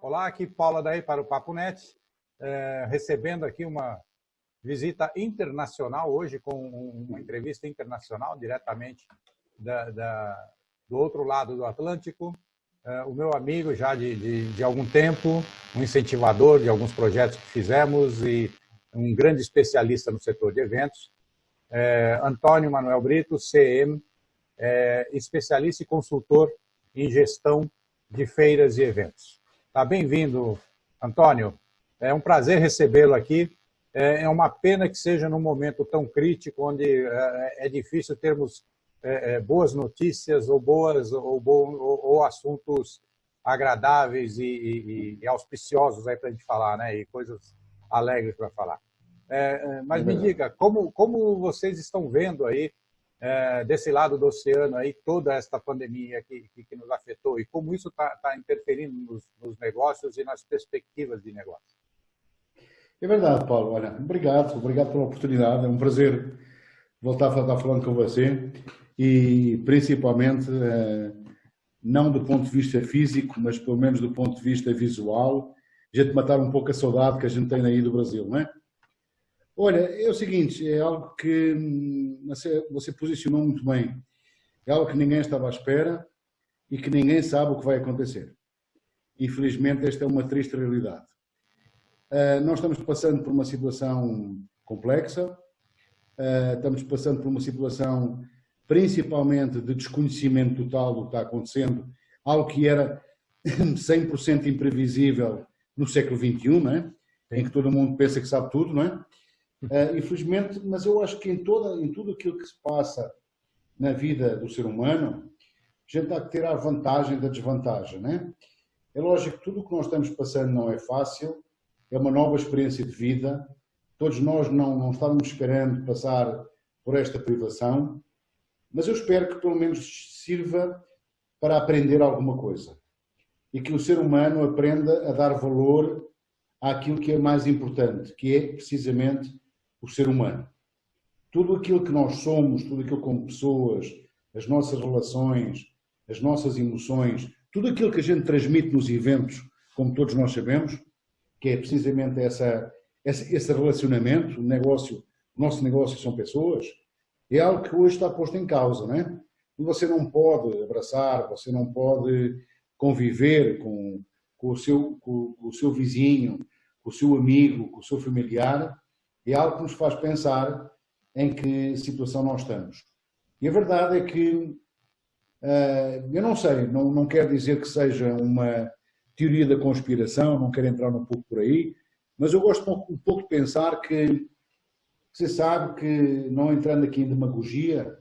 Olá, aqui Paula daí para o Papo Net, recebendo aqui uma visita internacional hoje com uma entrevista internacional diretamente do outro lado do Atlântico. O meu amigo já de algum tempo, um incentivador de alguns projetos que fizemos e um grande especialista no setor de eventos, Antônio Manuel Brito, CM, especialista e consultor em gestão de feiras e eventos. Tá bem-vindo, Antônio. É um prazer recebê-lo aqui. É uma pena que seja num momento tão crítico, onde é difícil termos boas notícias ou assuntos agradáveis e auspiciosos aí para a gente falar, né? E coisas alegres para falar. Mas me diga, como vocês estão vendo aí desse lado do oceano aí toda esta pandemia que nos afetou e como isso está interferindo nos negócios e nas perspectivas de negócio? É verdade, Paulo. Olha, obrigado pela oportunidade. É um prazer voltar a estar falando com você e principalmente não do ponto de vista físico, mas pelo menos do ponto de vista visual, a gente matar um pouco a saudade que a gente tem aí do Brasil, não é? Olha, é o seguinte, é algo que você posicionou muito bem. É algo que ninguém estava à espera e que ninguém sabe o que vai acontecer. Infelizmente, esta é uma triste realidade. Nós estamos passando por uma situação complexa, estamos passando por uma situação principalmente de desconhecimento total do que está acontecendo, algo que era 100% imprevisível no século XXI, não é? Em que todo mundo pensa que sabe tudo, não é? Infelizmente, mas eu acho que em tudo aquilo que se passa na vida do ser humano, a gente está a ter a vantagem da desvantagem, né? É lógico que tudo o que nós estamos passando não é fácil, é uma nova experiência de vida, todos nós não estávamos esperando passar por esta privação, mas eu espero que pelo menos sirva para aprender alguma coisa e que o ser humano aprenda a dar valor àquilo que é mais importante, que é precisamente o ser humano. Tudo aquilo que nós somos, tudo aquilo como pessoas, as nossas relações, as nossas emoções, tudo aquilo que a gente transmite nos eventos, como todos nós sabemos, que é precisamente esse relacionamento, o nosso negócio são pessoas, é algo que hoje está posto em causa, né? E você não pode abraçar, você não pode conviver com o seu vizinho, com o seu amigo, com o seu familiar, é algo que nos faz pensar em que situação nós estamos. E a verdade é que, eu não sei, não quero dizer que seja uma teoria da conspiração, não quero entrar um pouco por aí, mas eu gosto um pouco de pensar que você sabe que, não entrando aqui em demagogia,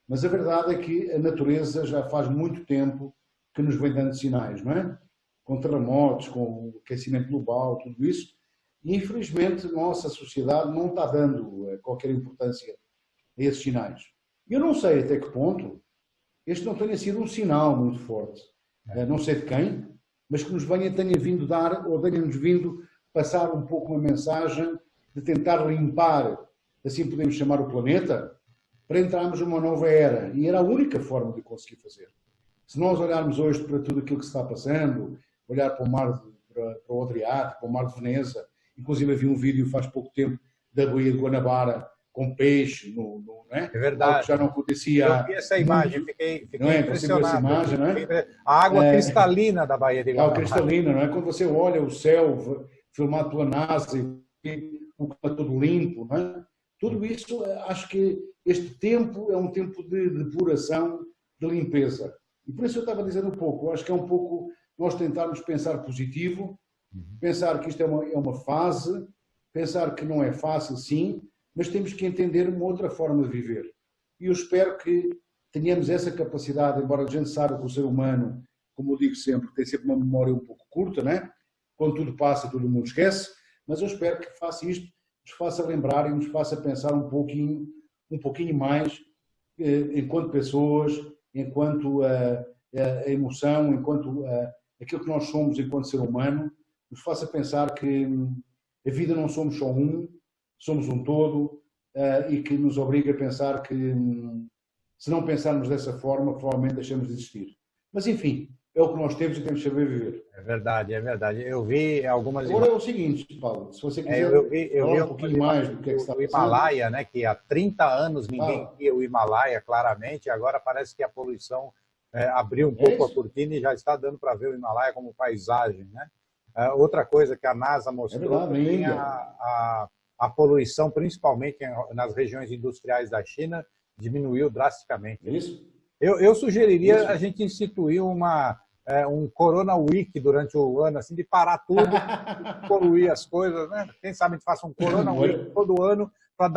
mas a verdade é que a natureza já faz muito tempo que nos vem dando sinais, não é? Com terremotos, com o aquecimento global, tudo isso. E, infelizmente, a nossa sociedade não está dando qualquer importância a esses sinais. Eu não sei até que ponto este não tenha sido um sinal muito forte, não sei de quem, mas que tenha vindo dar, ou tenha-nos vindo passar um pouco uma mensagem de tentar limpar, assim podemos chamar o planeta, para entrarmos numa nova era. E era a única forma de conseguir fazer. Se nós olharmos hoje para tudo aquilo que se está passando, olhar para o mar, para o Adriático, para o mar de Veneza, inclusive vi um vídeo faz pouco tempo da Baía de Guanabara com peixe, não é? É verdade. Algo que já não acontecia. Eu vi essa imagem, fiquei não é? impressionado. Essa imagem, não é? A água cristalina da Baía de Guanabara. A cristalina, não é? Quando você olha o céu filmado pela NASA, o clima todo limpo, não é? Tudo isso, acho que este tempo é um tempo de depuração, de limpeza. E por isso eu estava a dizer um pouco, acho que é um pouco nós tentarmos pensar positivo, pensar que isto é uma fase, pensar que não é fácil, sim, mas temos que entender uma outra forma de viver. E eu espero que tenhamos essa capacidade, embora a gente saiba que o ser humano, como eu digo sempre, tem sempre uma memória um pouco curta, né? Quando tudo passa, todo mundo esquece, mas eu espero que faça isto, nos faça lembrar e nos faça pensar um pouquinho mais enquanto pessoas, enquanto a emoção, enquanto aquilo que nós somos enquanto ser humano, nos faça pensar que a vida não somos só somos um todo, e que nos obriga a pensar que Se não pensarmos dessa forma, provavelmente deixamos de existir. Mas, enfim, é o que nós temos e temos que saber viver. É verdade, é verdade. Eu vi algumas Agora imagens. é o seguinte, Paulo, se você quiser Eu vi falar um pouquinho mais do que é que está do passando... Himalaia, né, que há 30 anos ninguém via o Himalaia claramente, agora parece que a poluição abriu um pouco a cortina e já está dando para ver o Himalaia como paisagem, né? Outra coisa que a NASA mostrou também é a poluição, principalmente nas regiões industriais da China, diminuiu drasticamente. Isso. Eu sugeriria a gente instituir um Corona Week durante o ano, assim, de parar tudo, poluir as coisas, né? Quem sabe a gente faça um Corona Week todo ano para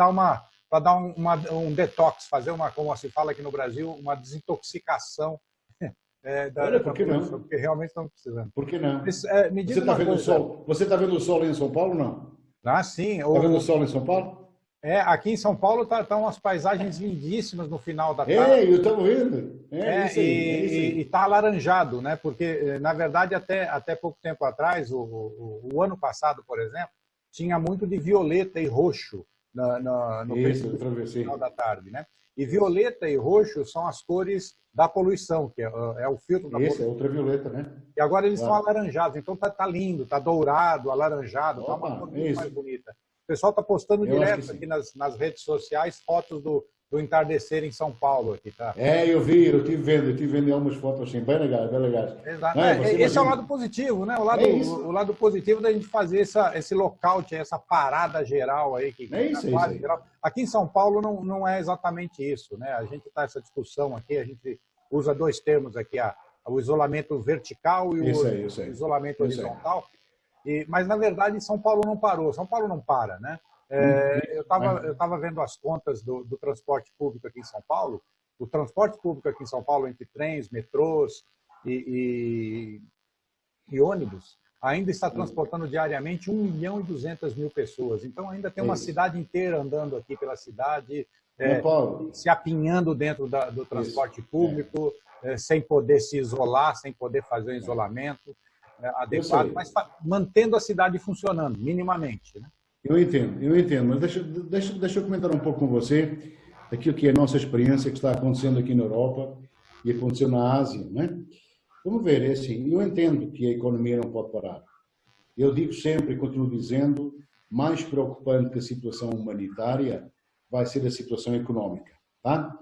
dar um detox, fazer como se fala aqui no Brasil, uma desintoxicação Olha, por que poluição, não? porque realmente estamos precisando. Por que não? Mas, me diz Você está uma vendo coisa. o sol? Você está vendo o sol em São Paulo, não? Ah, sim. Está vendo o sol em São Paulo? Aqui em São Paulo estão umas paisagens lindíssimas no final da tarde. Eu estou vendo. E está alaranjado, né? Porque, na verdade, até pouco tempo atrás, o ano passado, por exemplo, tinha muito de violeta e roxo no final da tarde, né? E violeta e roxo são as cores da poluição, que é o filtro da poluição. É ultravioleta, né? E agora eles estão alaranjados, então tá lindo, tá dourado, alaranjado, está uma cor muito mais bonita. O pessoal está postando direto aqui nas redes sociais fotos do entardecer em São Paulo. Aqui, tá? Eu estive vendo algumas fotos assim, bem legais. Exato. Esse é o lado positivo, né? O lado positivo da gente fazer esse lockout, essa parada geral aí. Geral. Aqui em São Paulo não é exatamente isso, né? A gente está essa discussão aqui, a gente usa dois termos aqui, o isolamento vertical e o isolamento horizontal. Mas, na verdade, São Paulo não parou. São Paulo não para, né? Eu estava vendo as contas do transporte público aqui em São Paulo. O transporte público aqui em São Paulo, entre trens, metrôs e ônibus, ainda está transportando diariamente 1.200.000 pessoas. Então, ainda tem uma cidade inteira andando aqui pela cidade, se apinhando dentro do transporte público, sem poder se isolar, sem poder fazer o isolamento adequado, mas mantendo a cidade funcionando, minimamente, né? Eu entendo, mas deixa eu comentar um pouco com você aquilo que é a nossa experiência que está acontecendo aqui na Europa e aconteceu na Ásia, né? Vamos ver, é assim, eu entendo que a economia não pode parar. Eu digo sempre e continuo dizendo, mais preocupante que a situação humanitária vai ser a situação económica, tá?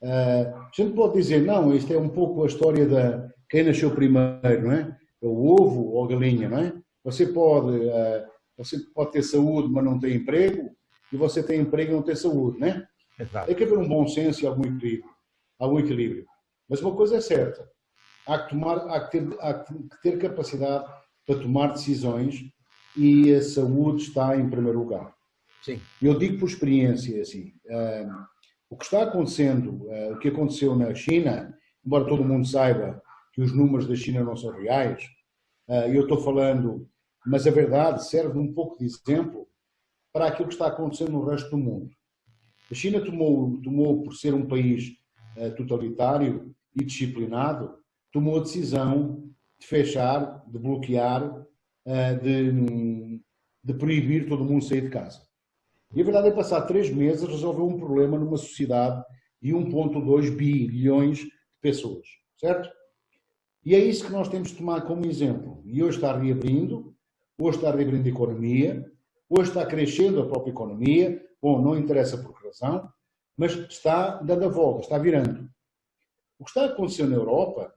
A gente pode dizer, não, isto é um pouco a história de quem nasceu primeiro, não é? O ovo ou a galinha, não é? Você pode ter saúde, mas não tem emprego, e você tem emprego e não tem saúde, né? Exato. Tem que haver um bom senso e algum equilíbrio. Mas uma coisa é certa, há que ter capacidade para tomar decisões e a saúde está em primeiro lugar. Sim. Eu digo por experiência, assim, o que está acontecendo, o que aconteceu na China, embora todo mundo saiba que os números da China não são reais, eu estou falando, mas a verdade serve um pouco de exemplo para aquilo que está acontecendo no resto do mundo. A China tomou por ser um país totalitário e disciplinado, tomou a decisão de fechar, de bloquear, de proibir todo mundo sair de casa. E a verdade é que passar 3 meses resolveu um problema numa sociedade de 1,2 bilhões de pessoas, certo? E é isso que nós temos de tomar como exemplo. E hoje está reabrindo a economia, hoje está crescendo a própria economia, bom, não interessa por que razão, mas está dando a volta, está virando. O que está acontecendo na Europa,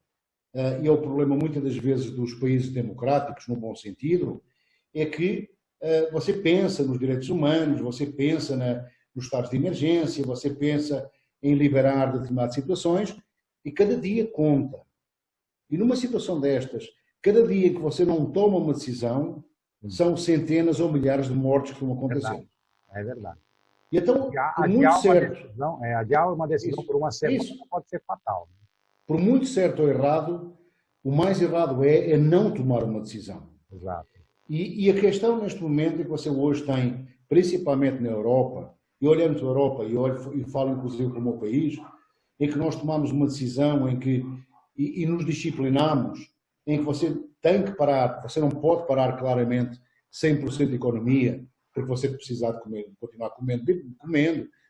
e é o problema muitas das vezes dos países democráticos, no bom sentido, é que você pensa nos direitos humanos, você pensa nos estados de emergência, você pensa em liberar determinadas situações, e cada dia conta. E numa situação destas, cada dia que você não toma uma decisão, são centenas ou milhares de mortes que vão acontecer. É verdade. E então, por muito certo... Adiar uma decisão por uma semana pode ser fatal. Por muito certo ou errado, o mais errado é não tomar uma decisão. Exato. E a questão neste momento é que você hoje tem, principalmente na Europa, e olhando para a Europa, e falo inclusive para o meu país, em que nós tomamos uma decisão em que e nos disciplinamos, em que você tem que parar, você não pode parar claramente 100% de economia, porque você precisa de comer, continuar comendo,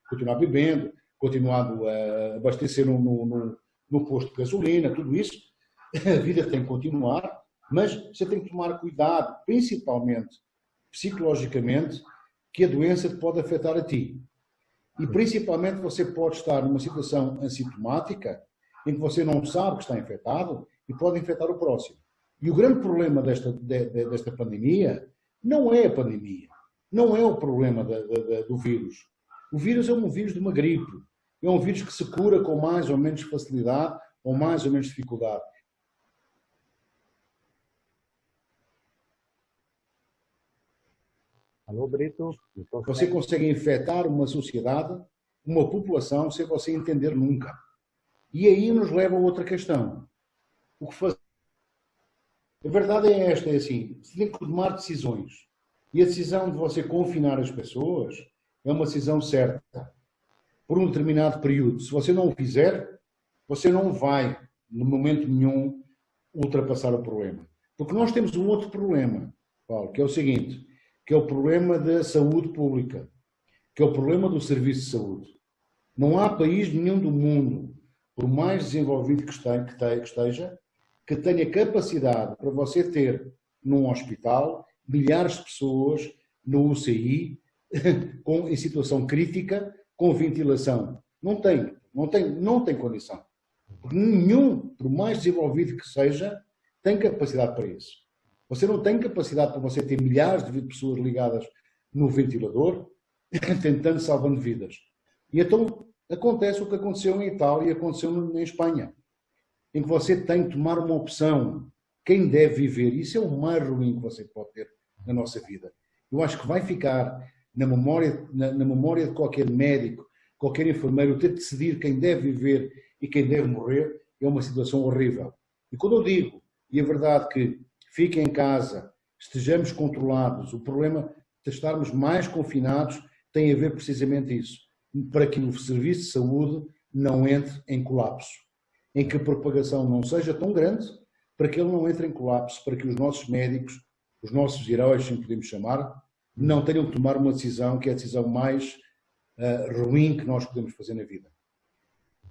continuar bebendo, continuado a abastecer no posto de gasolina, tudo isso. A vida tem que continuar, mas você tem que tomar cuidado, principalmente psicologicamente, que a doença te pode afetar a ti. E principalmente você pode estar numa situação assintomática, em que você não sabe que está infectado e pode infectar o próximo. E o grande problema desta pandemia não é a pandemia, não é o problema do vírus. O vírus é um vírus de uma gripe, é um vírus que se cura com mais ou menos facilidade ou mais ou menos dificuldade. Alô, Brito? Você consegue infectar uma sociedade, uma população, sem você entender nunca. E aí nos leva a outra questão. O que fazer? A verdade é esta, é assim, você tem que tomar decisões. E a decisão de você confinar as pessoas é uma decisão certa. Por um determinado período. Se você não o fizer, você não vai, no momento nenhum, ultrapassar o problema. Porque nós temos um outro problema, Paulo, que é o seguinte, que é o problema da saúde pública, que é o problema do serviço de saúde. Não há país nenhum do mundo, por mais desenvolvido que esteja, que tenha capacidade para você ter num hospital milhares de pessoas no UCI em situação crítica, com ventilação. Não tem condição. Porque nenhum, por mais desenvolvido que seja, tem capacidade para isso. Você não tem capacidade para você ter milhares de pessoas ligadas no ventilador, tentando salvando vidas. E então acontece o que aconteceu em Itália e aconteceu em Espanha, em que você tem que tomar uma opção. Quem deve viver? Isso é o mais ruim que você pode ter na nossa vida. Eu acho que vai ficar na memória de qualquer médico, qualquer enfermeiro, ter de decidir quem deve viver e quem deve morrer, é uma situação horrível. E quando eu digo, e é verdade que fiquem em casa, estejamos controlados, o problema de estarmos mais confinados tem a ver precisamente isso, para que o serviço de saúde não entre em colapso, em que a propagação não seja tão grande, para que ele não entre em colapso, para que os nossos médicos, os nossos heróis, assim podemos chamar, não tenham que tomar uma decisão que é a decisão mais ruim que nós podemos fazer na vida.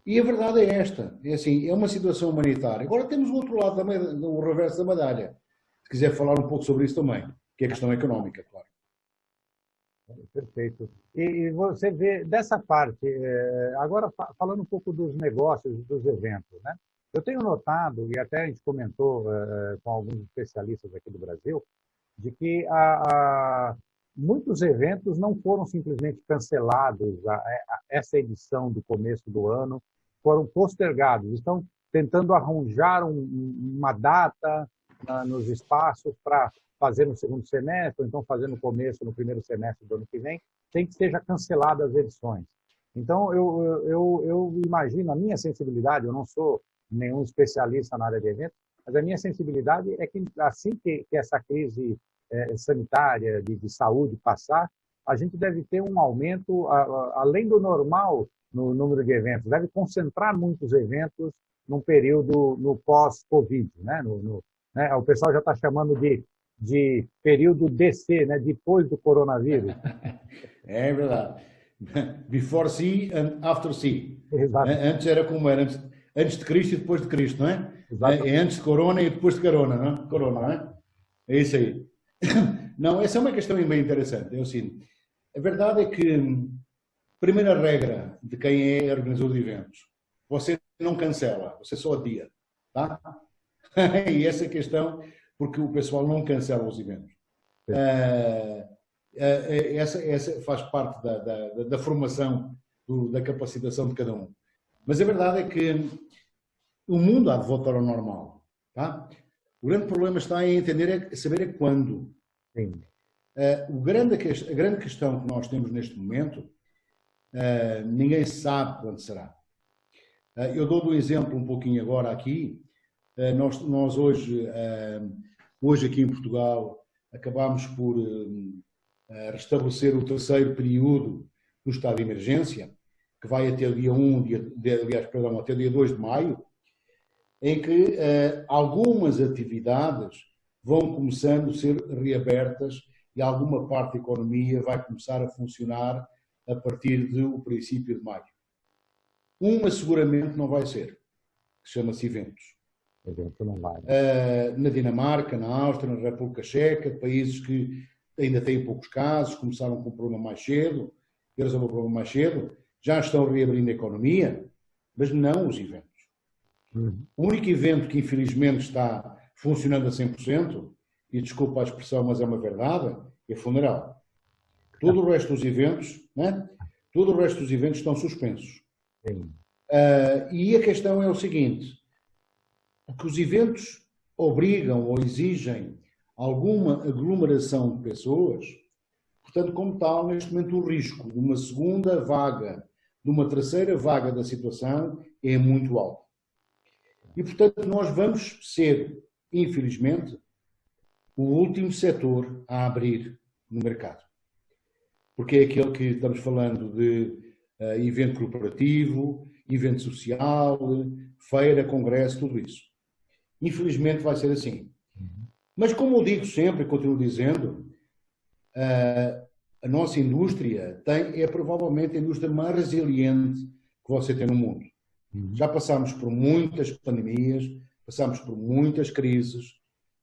E a verdade é esta, é assim, é uma situação humanitária. Agora temos o outro lado, o reverso da medalha. Se quiser falar um pouco sobre isso também, que é a questão económica, claro. Perfeito. E você vê dessa parte, agora falando um pouco dos negócios, dos eventos, né? Eu tenho notado, e até a gente comentou com alguns especialistas aqui do Brasil, de que muitos eventos não foram simplesmente cancelados, essa edição do começo do ano, foram postergados. Estão tentando arranjar uma data nos espaços para fazer no segundo semestre, ou então fazer no começo, no primeiro semestre do ano que vem, sem que seja cancelada as edições. Então, eu imagino, a minha sensibilidade, eu não sou nenhum especialista na área de eventos, mas a minha sensibilidade é que assim que essa crise sanitária, de saúde passar, a gente deve ter um aumento, além do normal, no número de eventos, deve concentrar muitos eventos num período no pós-Covid, né? Né? O pessoal já está chamando de período DC, né? Depois do coronavírus. É verdade. Before C and after C. Exato. Antes era como era, antes de Cristo e depois de Cristo, não é? Exato. É antes de Corona e depois de Corona, não é? Corona, não é? É isso aí. Não, essa é uma questão bem interessante. É assim, a verdade é que, primeira regra de quem é organizador de eventos, você não cancela, você só adia, tá? E essa questão, porque o pessoal não cancela os eventos. Essa faz parte da formação, da capacitação de cada um. Mas a verdade é que o mundo há de voltar ao normal, tá? O grande problema está em entender, saber quando. Sim. A grande questão que nós temos neste momento, ninguém sabe quando será. Eu dou um exemplo um pouquinho agora aqui. Nós hoje aqui em Portugal, acabámos por restabelecer o terceiro período do estado de emergência, que vai até o dia 1, até o dia 2 de maio, em que algumas atividades vão começando a ser reabertas e alguma parte da economia vai começar a funcionar a partir do princípio de maio. Uma seguramente não vai ser, que chama-se eventos. Evento não vai. Na Dinamarca, na Áustria, na República Checa, países que ainda têm poucos casos, começaram com o problema mais cedo, e resolveram o problema mais cedo, já estão reabrindo a economia, mas não os eventos. O único evento que infelizmente está funcionando a 100%, e desculpa a expressão, mas é uma verdade, é funeral. Todo o resto dos eventos, né? Todo o resto dos eventos estão suspensos. E a questão é o seguinte, que os eventos obrigam ou exigem alguma aglomeração de pessoas, portanto, como tal, neste momento o risco de uma segunda vaga, de uma terceira vaga da situação é muito alto. E, portanto, nós vamos ser, infelizmente, o último setor a abrir no mercado. Porque é aquele que estamos falando de evento corporativo, evento social, feira, congresso, tudo isso. Infelizmente vai ser assim. Mas como eu digo sempre, e continuo dizendo, a nossa indústria é provavelmente a indústria mais resiliente que você tem no mundo. Já passámos por muitas pandemias, passámos por muitas crises,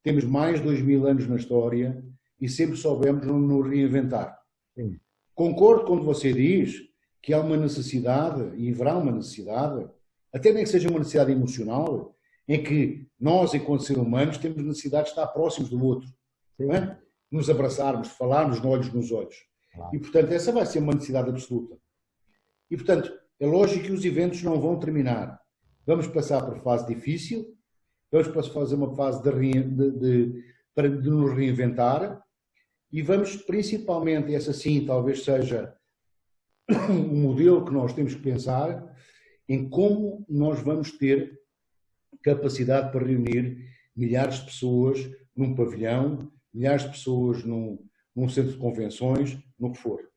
temos mais de 2000 anos na história e sempre soubemos nos reinventar. Sim. Concordo quando você diz que há uma necessidade, e haverá uma necessidade, até nem que seja uma necessidade emocional, em que nós, enquanto seres humanos, temos necessidade de estar próximos do outro. Não é? Nos abraçarmos, falarmos de olhos nos olhos. Claro. E, portanto, essa vai ser uma necessidade absoluta. E, portanto, é lógico que os eventos não vão terminar. Vamos passar por fase difícil, vamos fazer uma fase de nos reinventar e vamos, principalmente, essa sim, talvez seja um modelo que nós temos que pensar em como nós vamos ter capacidade para reunir milhares de pessoas num pavilhão, milhares de pessoas num centro de convenções, no que for.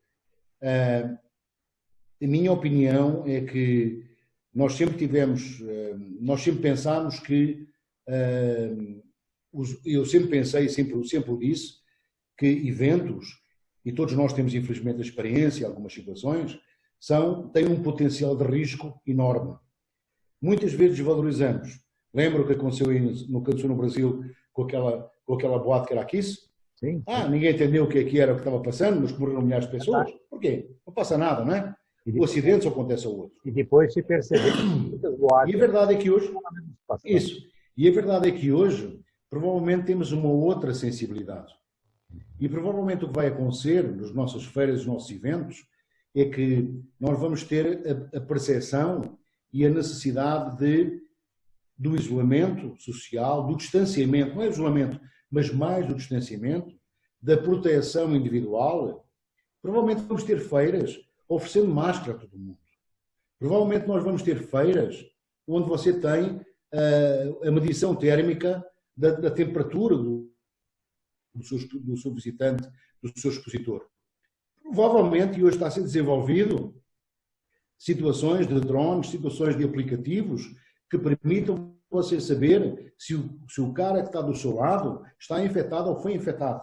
A minha opinião é que nós sempre pensámos que, eu sempre pensei, sempre o disse, que eventos, e todos nós temos infelizmente a experiência em algumas situações, têm um potencial de risco enorme. Muitas vezes desvalorizamos. Lembra o que aconteceu no Brasil com aquela boate que era a Kiss? Sim. Ninguém entendeu o que era o que estava passando, mas morreram milhares de pessoas. Por quê? Não passa nada, não é? O acidente só acontece ao outro. E depois se percebeu que muitas boates... E a verdade é que hoje... Isso. E a verdade é que hoje, provavelmente temos uma outra sensibilidade. E provavelmente o que vai acontecer nas nossas feiras, nos nossos eventos, é que nós vamos ter a percepção e a necessidade do isolamento social, do distanciamento, não é isolamento, mas mais do distanciamento, da proteção individual. Provavelmente vamos ter feiras oferecendo máscara a todo mundo. Provavelmente nós vamos ter feiras onde você tem a medição térmica da temperatura do seu visitante, do seu expositor. Provavelmente, e hoje está a ser desenvolvido, situações de drones, situações de aplicativos que permitam você saber se o cara que está do seu lado está infectado ou foi infectado.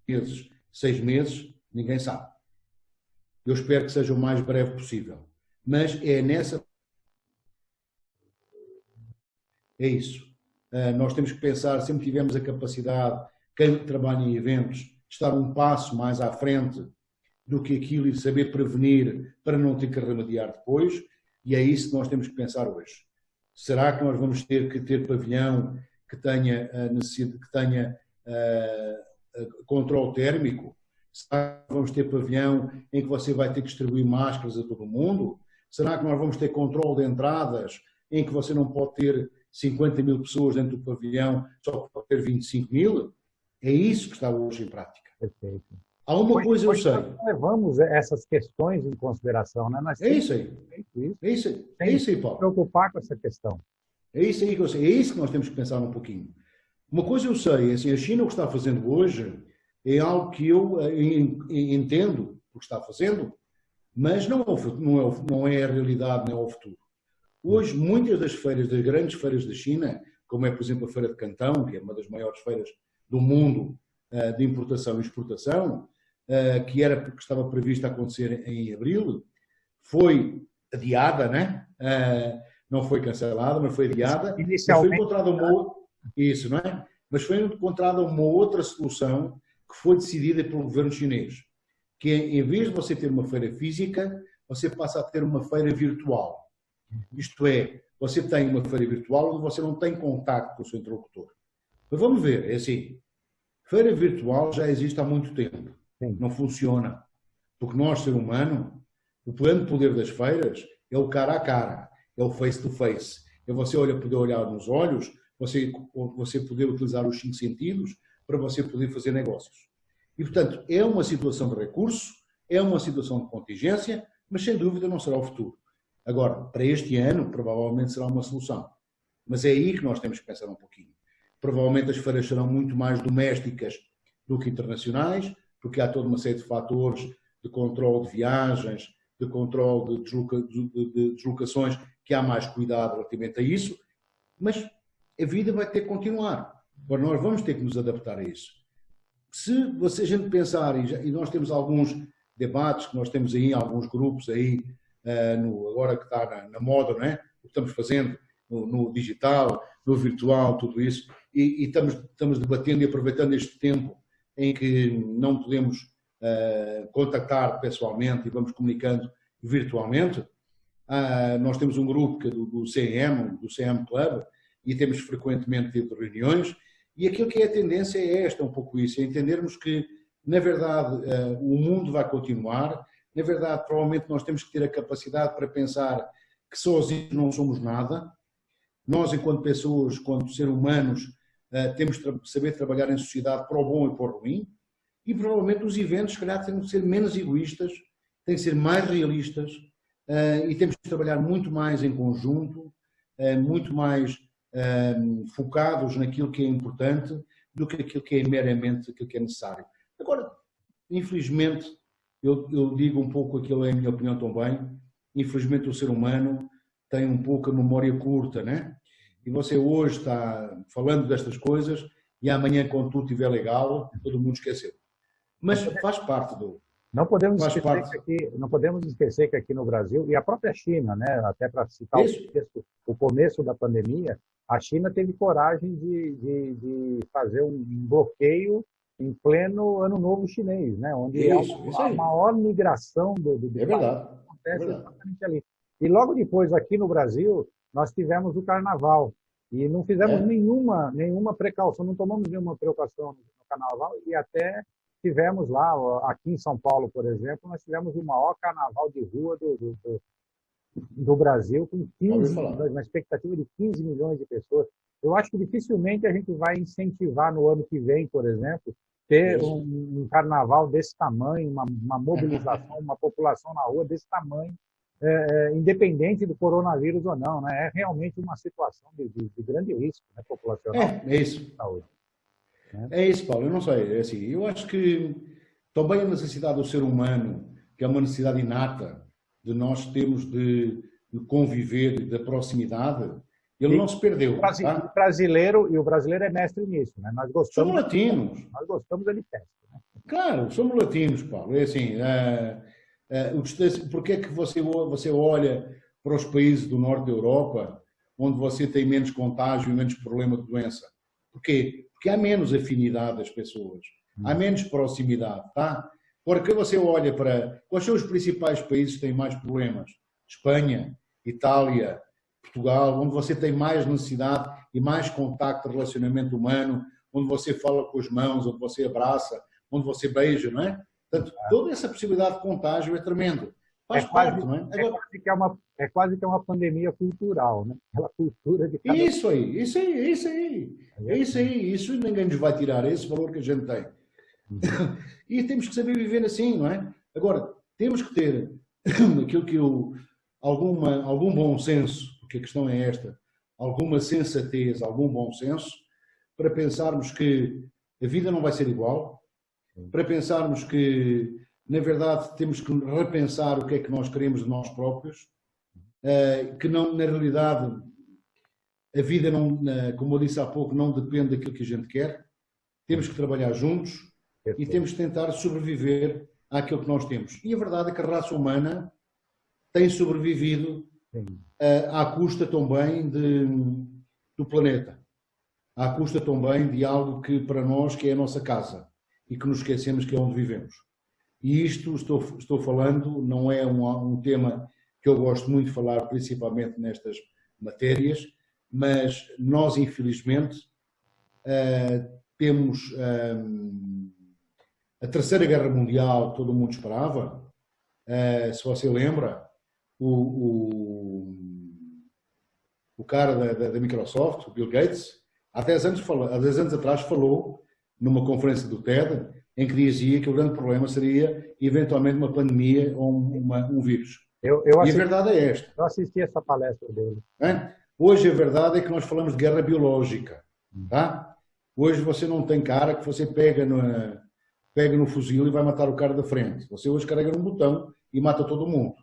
Meses, 6 meses, ninguém sabe. Eu espero que seja o mais breve possível. Mas é nessa... É isso. Nós temos que pensar, sempre tivemos a capacidade, quem trabalha em eventos, de estar um passo mais à frente do que aquilo e saber prevenir para não ter que remediar depois, e é isso que nós temos que pensar hoje. Será que nós vamos ter que ter pavilhão que tenha controle térmico? Será que vamos ter pavilhão em que você vai ter que distribuir máscaras a todo mundo? Será que nós vamos ter controle de entradas em que você não pode ter 50 mil pessoas dentro do pavilhão, só pode ter 25 mil? É isso que está hoje em prática. Perfeito. Há uma coisa eu sei. Nós levamos essas questões em consideração, né? É isso aí. É isso aí, Paulo. Preocupar com essa questão. É isso aí que eu sei. É isso que nós temos que pensar um pouquinho. Uma coisa eu sei, assim, a China o que está fazendo hoje é algo que eu entendo o que está fazendo, mas não é a realidade, não é o futuro. Hoje, muitas das grandes feiras da China, como é, por exemplo, a Feira de Cantão, que é uma das maiores feiras do mundo de importação e exportação, que estava prevista a acontecer em abril, foi adiada, né? Não foi cancelada, mas foi adiada. Inicialmente. Mas foi encontrada isso, não é? Mas foi encontrada uma outra solução que foi decidida pelo governo chinês, que é, em vez de você ter uma feira física, você passa a ter uma feira virtual. Isto é, você tem uma feira virtual onde você não tem contacto com o seu interlocutor. Mas vamos ver, é assim, feira virtual já existe há muito tempo. Sim. Não funciona. Porque nós, ser humano, o grande poder das feiras é o cara a cara, é o face to face. É você poder olhar nos olhos, você poder utilizar os 5 sentidos para você poder fazer negócios. E, portanto, é uma situação de recurso, é uma situação de contingência, mas sem dúvida não será o futuro. Agora, para este ano, provavelmente será uma solução. Mas é aí que nós temos que pensar um pouquinho. Provavelmente as feiras serão muito mais domésticas do que internacionais, porque há toda uma série de fatores de controle de viagens, de controle de deslocações, que há mais cuidado relativamente a isso, mas a vida vai ter que continuar. Agora, nós vamos ter que nos adaptar a isso. Se a gente pensar, e nós temos alguns debates que nós temos aí, alguns grupos aí, agora que está na moda, não é? O que estamos fazendo no digital, no virtual, tudo isso, e estamos debatendo e aproveitando este tempo em que não podemos contactar pessoalmente e vamos comunicando virtualmente. Nós temos um grupo que é do CM Club, e temos frequentemente tido reuniões, e aquilo que é a tendência é esta, um pouco isso, é entendermos que, na verdade, o mundo vai continuar, na verdade, provavelmente nós temos que ter a capacidade para pensar que sozinhos não somos nada. Nós, enquanto pessoas, enquanto seres humanos, temos que saber trabalhar em sociedade para o bom e para o ruim, e provavelmente os eventos, se calhar, têm que ser menos egoístas, têm que ser mais realistas, e temos que trabalhar muito mais em conjunto, muito mais focados naquilo que é importante do que aquilo que é meramente aquilo que é necessário. Agora, infelizmente, eu digo um pouco aquilo, é a minha opinião também, infelizmente o ser humano tem um pouco a memória curta, né? E você hoje está falando destas coisas e amanhã, quando tudo estiver legal, todo mundo esqueceu. Mas faz parte do... Não podemos esquecer que aqui no Brasil, e a própria China, né, até para citar o começo da pandemia, a China teve coragem de fazer um bloqueio em pleno Ano Novo Chinês, né, onde a maior migração do acontece exatamente ali. E logo depois, aqui no Brasil, nós tivemos o Carnaval. E não fizemos nenhuma precaução, não tomamos nenhuma precaução no Carnaval, e até tivemos lá, aqui em São Paulo, por exemplo, nós tivemos o maior carnaval de rua do Brasil, com 15 milhões, uma expectativa de 15 milhões de pessoas. Eu acho que dificilmente a gente vai incentivar no ano que vem, por exemplo, ter um carnaval desse tamanho, uma mobilização, uma população na rua desse tamanho, independente do coronavírus ou não, né? É realmente uma situação de grande risco, né, populacional. É isso. É isso, Paulo. Eu não sei. É assim, eu acho que também a necessidade do ser humano, que é uma necessidade inata de nós termos de conviver, da proximidade, ele não se perdeu. O brasileiro é mestre nisso, né? Nós gostamos. Somos latinos. Nós gostamos de festa, né? Claro, somos latinos, Paulo. É assim. Porque é que você olha para os países do norte da Europa, onde você tem menos contágio e menos problema de doença? Porquê? Porque há menos afinidade das pessoas, há menos proximidade, tá? Porque você olha para quais são os principais países que têm mais problemas? Espanha, Itália, Portugal, onde você tem mais necessidade e mais contacto, relacionamento humano, onde você fala com as mãos, onde você abraça, onde você beija, não é? Portanto, toda essa possibilidade de contágio é tremendo. Faz parte, não é? É quase que é uma pandemia cultural, né? Aquela cultura de cada... Isso aí. Isso ninguém nos vai tirar, esse valor que a gente tem. E temos que saber viver assim, não é? Agora, temos que ter aquilo que algum bom senso, porque a questão é esta, alguma sensatez, algum bom senso, para pensarmos que a vida não vai ser igual, para pensarmos que, na verdade, temos que repensar o que é que nós queremos de nós próprios, que não, na realidade, a vida, não, como eu disse há pouco, não depende daquilo que a gente quer, temos que trabalhar juntos e temos que tentar sobreviver àquilo que nós temos. E a verdade é que a raça humana tem sobrevivido à custa também do planeta, à custa também de algo que para nós que é a nossa casa e que nos esquecemos que é onde vivemos. E isto, estou falando, não é um tema que eu gosto muito de falar, principalmente nestas matérias, mas nós, infelizmente, temos a Terceira Guerra Mundial, que todo mundo esperava. Se você lembra, o cara da Microsoft, o Bill Gates, há 10 anos atrás falou numa conferência do TED em que dizia que o grande problema seria eventualmente uma pandemia ou um vírus. E a verdade é esta. Eu assisti essa palestra dele. Hoje a verdade é que nós falamos de guerra biológica. Tá? Hoje você não tem cara que você pega no fuzil e vai matar o cara da frente. Você hoje carrega num botão e mata todo mundo.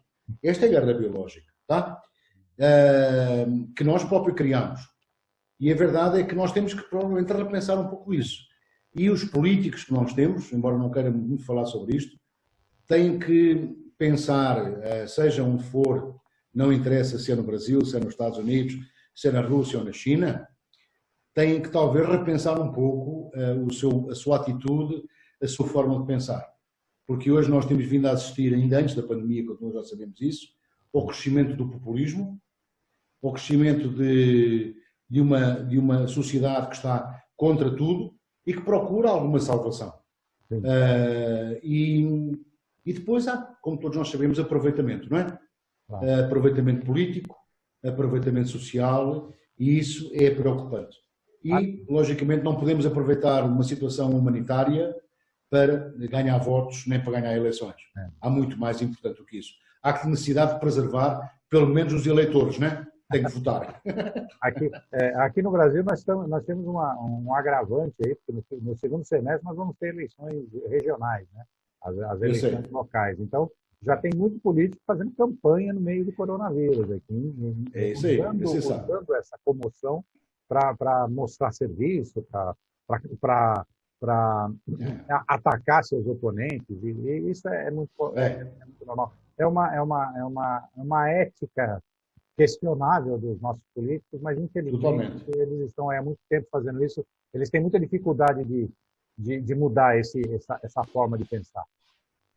Esta é a guerra biológica. Tá? Que nós próprios criamos. E a verdade é que nós temos que provavelmente repensar um pouco isso. E os políticos que nós temos, embora não queira muito falar sobre isto, têm que pensar, seja onde for, não interessa se é no Brasil, se é nos Estados Unidos, se é na Rússia ou na China, têm que talvez repensar um pouco a sua atitude, a sua forma de pensar. Porque hoje nós temos vindo a assistir, ainda antes da pandemia, quando nós já sabemos isso, ao crescimento do populismo, ao crescimento de uma sociedade que está contra tudo e que procura alguma salvação. E depois há, como todos nós sabemos, aproveitamento, não é? Claro. Aproveitamento político, aproveitamento social, e isso é preocupante. E, logicamente, não podemos aproveitar uma situação humanitária para ganhar votos nem para ganhar eleições. Há muito mais importante do que isso. Há que necessidade de preservar, pelo menos, os eleitores, não é? Tem que votar. Aqui no Brasil nós temos um agravante aí, porque no segundo semestre nós vamos ter eleições regionais, né? As eleições locais. Então, já tem muito político fazendo campanha no meio do coronavírus aqui. Usando essa comoção para mostrar serviço, para atacar seus oponentes. E isso é muito normal. É uma ética questionável dos nossos políticos, mas infelizmente eles estão há muito tempo fazendo isso. Eles têm muita dificuldade de mudar essa forma de pensar.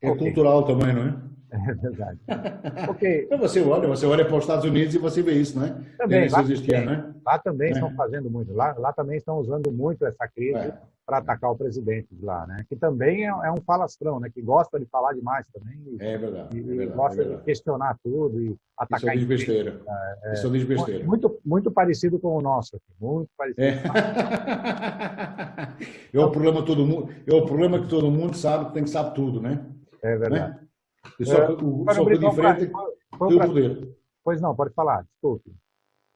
É cultural também, não é? É verdade. Ok. Você olha para os Estados Unidos e você vê isso, não é? Também, lá também estão fazendo muito. Lá também estão usando muito essa crise para atacar o presidente de lá, né? Que também é um falastrão, né? Que gosta de falar demais também. É verdade. E gosta de questionar tudo e atacar. Isso diz besteira. Isso diz besteira. Muito parecido com o nosso aqui. Muito parecido. É o problema que todo mundo sabe que tem que saber tudo, né? É verdade. Só que o diferente é o poder. Pois não, pode falar, desculpe.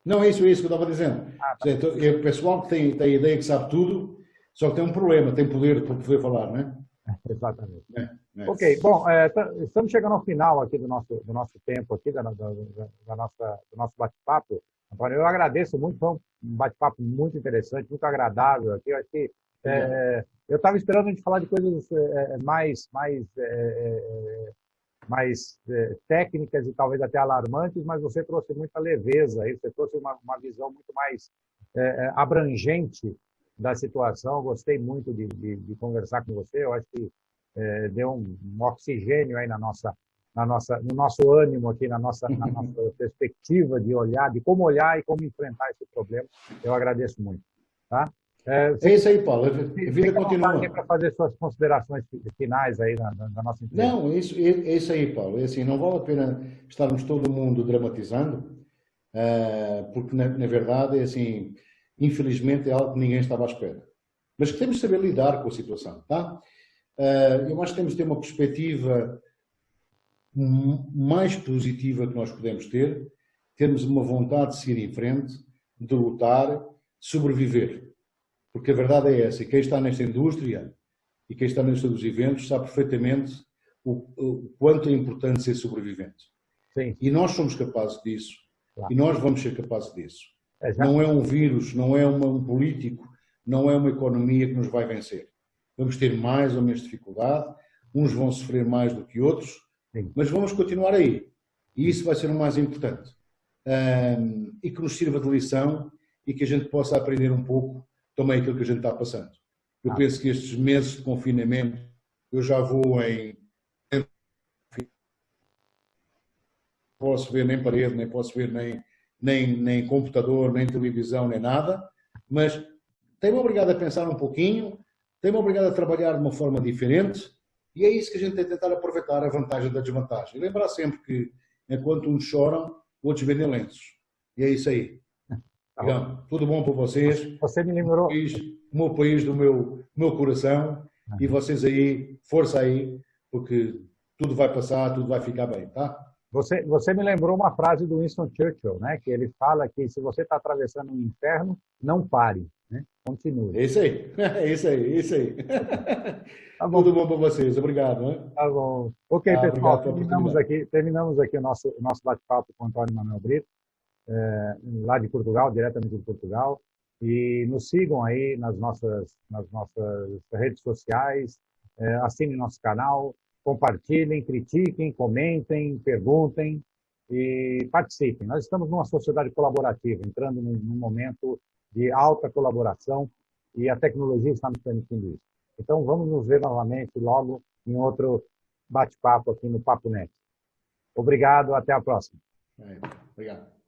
Não, é isso que eu estava dizendo. É o pessoal que tem a ideia que sabe tudo, só que tem um problema, tem poder para poder falar, não é? Exatamente. Ok, bom, estamos chegando ao final aqui do nosso tempo, aqui, do nosso bate-papo. Antônio, eu agradeço muito, foi um bate-papo muito interessante, muito agradável aqui. Eu acho que eu estava esperando a gente falar de coisas mais técnicas e talvez até alarmantes, mas você trouxe muita leveza, aí, você trouxe uma visão muito mais abrangente da situação. Eu gostei muito de conversar com você. Eu acho que deu um oxigênio aí no nosso ânimo aqui, na nossa perspectiva de olhar, de como olhar e como enfrentar esse problema. Eu agradeço muito. Tá? É isso aí, Paulo. A vida continua. Para fazer suas considerações finais aí da nossa entrevista. Não, é isso aí, Paulo. É assim, não vale a pena estarmos todo mundo dramatizando, porque na verdade é assim, infelizmente é algo que ninguém estava à espera. Mas que temos de saber lidar com a situação, tá? Eu acho que temos de ter uma perspectiva mais positiva que nós podemos ter, termos uma vontade de seguir em frente, de lutar, de sobreviver. Porque a verdade é essa, e quem está nesta indústria e quem está na indústria dos eventos sabe perfeitamente o quanto é importante ser sobrevivente. Sim. E nós somos capazes disso, claro. E nós vamos ser capazes disso. Não é um vírus, não é um político, não é uma economia que nos vai vencer. Vamos ter mais ou menos dificuldade, uns vão sofrer mais do que outros, Sim. mas vamos continuar aí. E isso vai ser o mais importante. E que nos sirva de lição e que a gente possa aprender um pouco também aquilo que a gente está passando. Eu penso que estes meses de confinamento, eu já vou em... Não posso ver nem parede, nem posso ver nem computador, nem televisão, nem nada, mas tem-me obrigado a pensar um pouquinho, tem-me obrigado a trabalhar de uma forma diferente, e é isso que a gente tem que tentar aproveitar, a vantagem da desvantagem. E lembrar sempre que, enquanto uns choram, outros vendem lenços. E é isso aí. Então, tudo bom para vocês. Você me lembrou... O meu país do meu coração, e vocês aí, força aí, porque tudo vai passar, tudo vai ficar bem, tá? Você me lembrou uma frase do Winston Churchill, né? Que ele fala que se você está atravessando um inferno, não pare, né? Continue. É isso aí, é isso aí, é isso aí. Tá bom. Tudo bom para vocês, obrigado. Né? Tá bom. Ok, pessoal, obrigado terminamos aqui o nosso bate-papo com o Antônio Manuel Brito, lá de Portugal, diretamente de Portugal. E nos sigam aí nas nossas redes sociais, assinem nosso canal, compartilhem, critiquem, comentem, perguntem e participem. Nós estamos numa sociedade colaborativa, entrando num momento de alta colaboração e a tecnologia está nos permitindo isso. Então, vamos nos ver novamente logo em outro bate-papo aqui no Papo Net. Obrigado, até a próxima. Obrigado.